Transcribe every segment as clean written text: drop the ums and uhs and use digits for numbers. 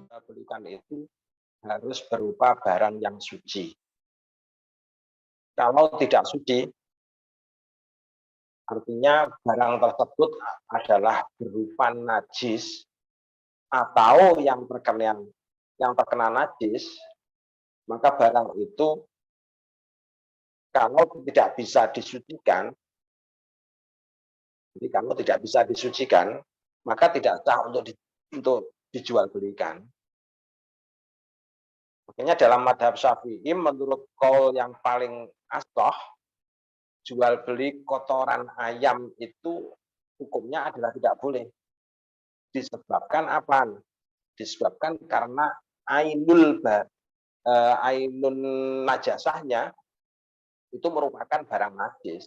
Kita belikan itu harus berupa barang yang suci. Kalau tidak suci, artinya barang tersebut adalah berupa najis atau yang terkena najis, maka barang itu kalau tidak bisa disucikan, jadi kalau tidak bisa disucikan, maka tidak sah untuk dijual belikan. Makanya dalam madhab Syafi'i menurut qaul yang paling ashah, jual beli kotoran ayam itu hukumnya adalah tidak boleh. Disebabkan apa? Disebabkan karena ainun najasahnya itu merupakan barang najis.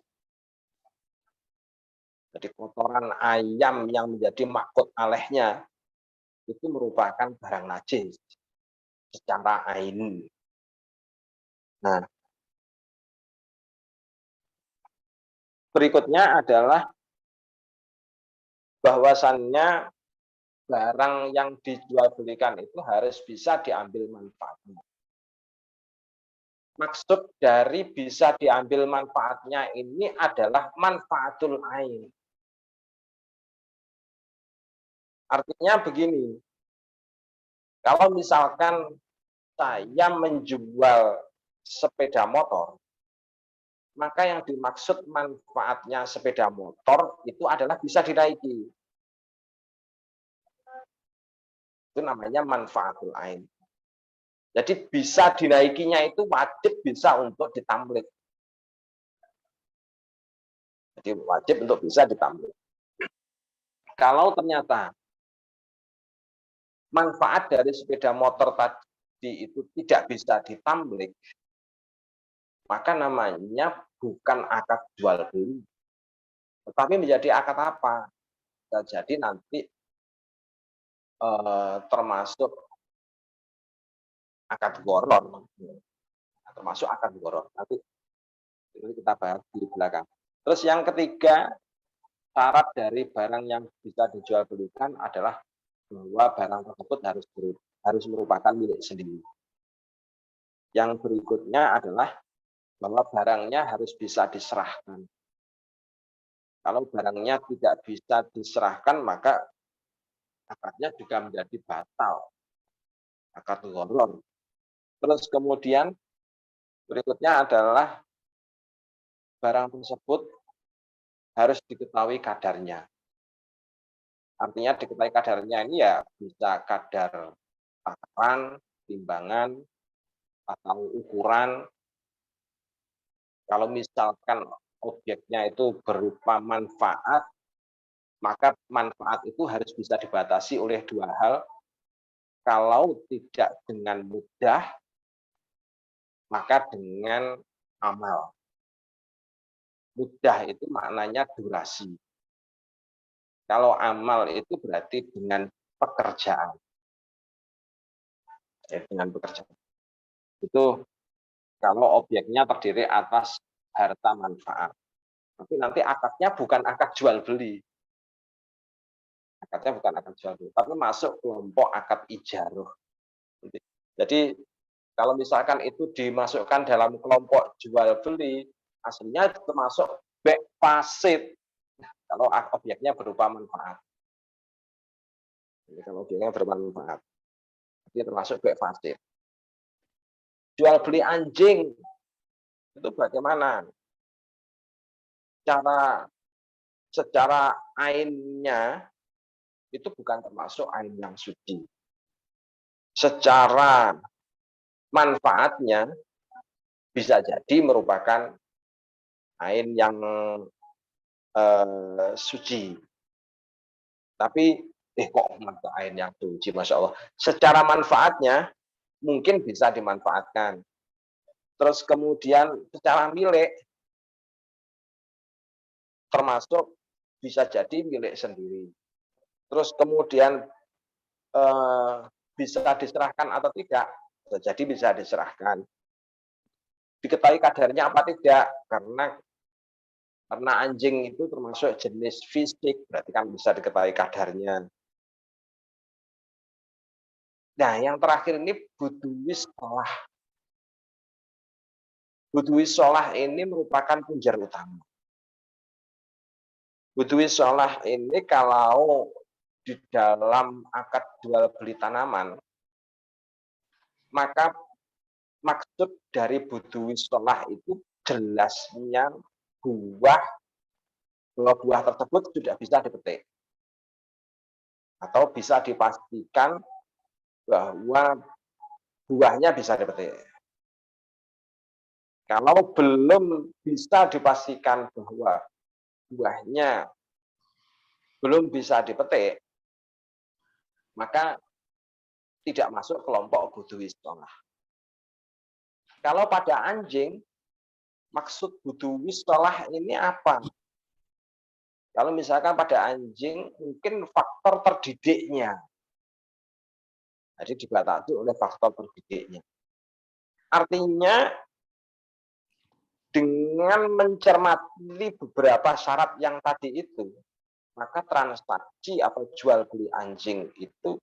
Jadi kotoran ayam yang menjadi makut alehnya itu merupakan barang najis secara ain. Nah, berikutnya adalah bahwasannya barang yang dijual belikan itu harus bisa diambil manfaatnya. Maksud dari bisa diambil manfaatnya ini adalah manfaatul ain. Artinya begini, kalau misalkan saya menjual sepeda motor, maka yang dimaksud manfaatnya sepeda motor itu adalah bisa dinaiki. Itu namanya manfaatul ain. Jadi bisa dinaikinya itu wajib bisa untuk ditamlik. Jadi wajib untuk bisa ditamlik. Kalau ternyata manfaat dari sepeda motor tadi itu tidak bisa ditamlik, maka namanya bukan akad jual beli, tetapi menjadi akad apa? Bisa jadi nanti termasuk akad gharar, termasuk akad gharar. Nanti kita bahas di belakang. Terus yang ketiga, syarat dari barang yang bisa dijual belikan adalah bahwa barang tersebut harus merupakan milik sendiri. Yang berikutnya adalah bahwa barangnya harus bisa diserahkan. Kalau barangnya tidak bisa diserahkan, maka akadnya juga menjadi batal, akad gharar. Terus kemudian berikutnya adalah barang tersebut harus diketahui kadarnya. Artinya diketahui kadarnya ini ya bisa kadar takaran, timbangan, atau ukuran. Kalau misalkan objeknya itu berupa manfaat, maka manfaat itu harus bisa dibatasi oleh dua hal. Kalau tidak dengan mudah, maka dengan amal. Mudah itu maknanya durasi. Kalau amal itu berarti dengan pekerjaan. Ya, dengan pekerjaan. Itu kalau objeknya terdiri atas harta manfaat. Tapi nanti akadnya bukan akad jual beli. Akadnya bukan akad jual beli, tapi masuk kelompok akad ijaroh. Jadi kalau misalkan itu dimasukkan dalam kelompok jual beli, aslinya termasuk bek fasid. Kalau objeknya berupa manfaat. Jadi kalau objeknya berupa manfaat, itu termasuk bek fasid. Jual beli anjing itu bagaimana? Secara ainnya itu bukan termasuk ain yang suci. Secara manfaatnya bisa jadi merupakan ain yang suci. Tapi kok ain yang suci, Masya Allah. Secara manfaatnya mungkin bisa dimanfaatkan. Terus kemudian secara milik termasuk bisa jadi milik sendiri. Terus kemudian bisa diserahkan atau tidak, jadi bisa diserahkan. Diketahui kadarnya apa tidak, karena Karena anjing itu termasuk jenis fisik, berarti kan bisa diketahui kadarnya. Nah, yang terakhir ini butuwis sholah. Butuwis sholah ini merupakan punjer utama. Butuwis sholah ini kalau di dalam akad jual beli tanaman, maka maksud dari butuwis sholah itu jelasnya bahwa buah tersebut sudah bisa dipetik. Atau bisa dipastikan bahwa buahnya bisa dipetik. Kalau belum bisa dipastikan bahwa buahnya belum bisa dipetik, maka tidak masuk kelompok butuwis sholah. Kalau pada anjing, maksud butuwis sholah ini apa? Kalau misalkan pada anjing, mungkin faktor terdidiknya. Jadi dibatasi oleh faktor terdidiknya. Artinya, dengan mencermati beberapa syarat yang tadi itu, maka transaksi atau jual beli anjing itu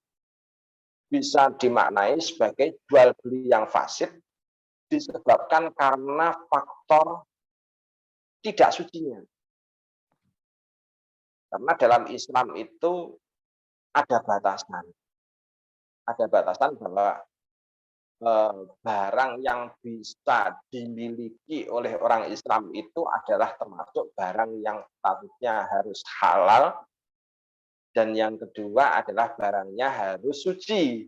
bisa dimaknai sebagai jual beli yang fasid disebabkan karena faktor tidak sucinya. Karena dalam Islam itu ada batasan. Ada batasan bahwa barang yang bisa dimiliki oleh orang Islam itu adalah termasuk barang yang statusnya harus halal, dan yang kedua adalah barangnya harus suci.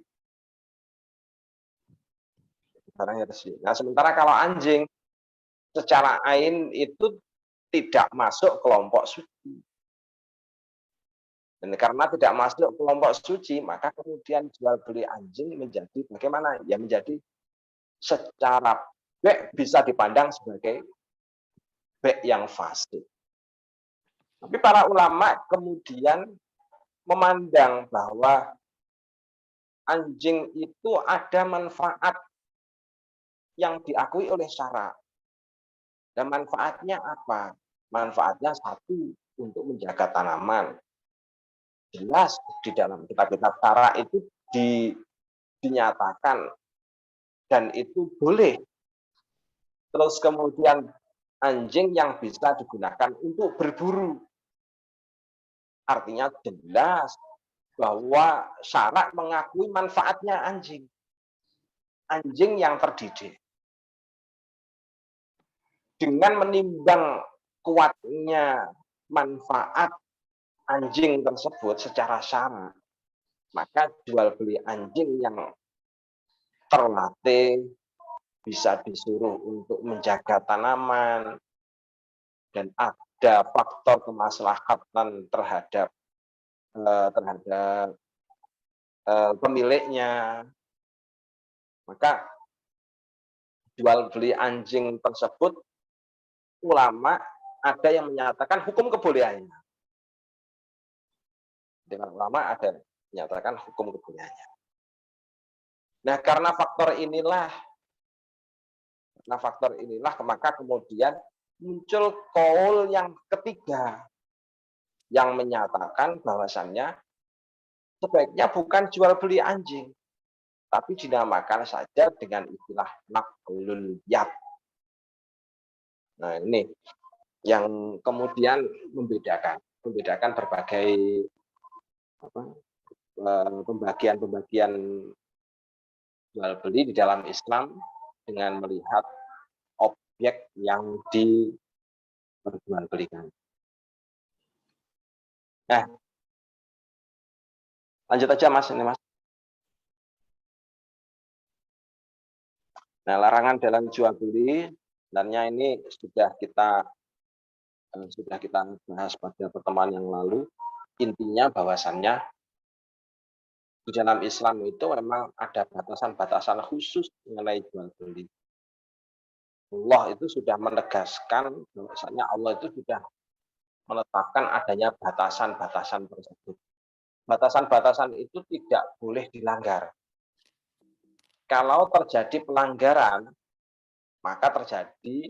Barangnya harus suci. Nah, sementara kalau anjing secara ain itu tidak masuk kelompok suci. Dan karena tidak masuk kelompok suci, maka kemudian jual beli anjing menjadi bagaimana? Ya menjadi secara bisa dipandang sebagai yang fasid. Tapi para ulama kemudian memandang bahwa anjing itu ada manfaat yang diakui oleh syara. Dan manfaatnya apa? Manfaatnya satu, untuk menjaga tanaman. Jelas di dalam kitab-kitab syara itu dinyatakan dan itu boleh. Terus kemudian anjing yang bisa digunakan untuk berburu. Artinya jelas bahwa syara mengakui manfaatnya anjing. Anjing yang terdidik. Dengan menimbang kuatnya manfaat anjing tersebut secara syara, maka jual beli anjing yang terlatih, bisa disuruh untuk menjaga tanaman, dan ada faktor kemaslahatan terhadap pemiliknya, maka jual beli anjing tersebut ulama ada yang menyatakan hukum kebolehannya. Dengan ulama ada menyatakan hukum kebolehannya. Nah, karena faktor inilah maka kemudian muncul qaul yang ketiga yang menyatakan bahwasannya sebaiknya bukan jual beli anjing, tapi dinamakan saja dengan istilah naqlul yad. Nah, ini yang kemudian membedakan berbagai pembagian jual beli di dalam Islam dengan melihat objek yang diperjualbelikan. Nah, lanjut aja Mas, ini Mas. Nah, larangan dalam jual beli, sebenarnya ini sudah kita bahas pada pertemuan yang lalu. Intinya bahwasannya di dalam Islam itu memang ada batasan-batasan khusus mengenai jual beli. Allah itu sudah menegaskan bahwasanya Allah itu sudah menetapkan adanya batasan-batasan tersebut. Batasan-batasan itu tidak boleh dilanggar. Kalau terjadi pelanggaran, maka terjadi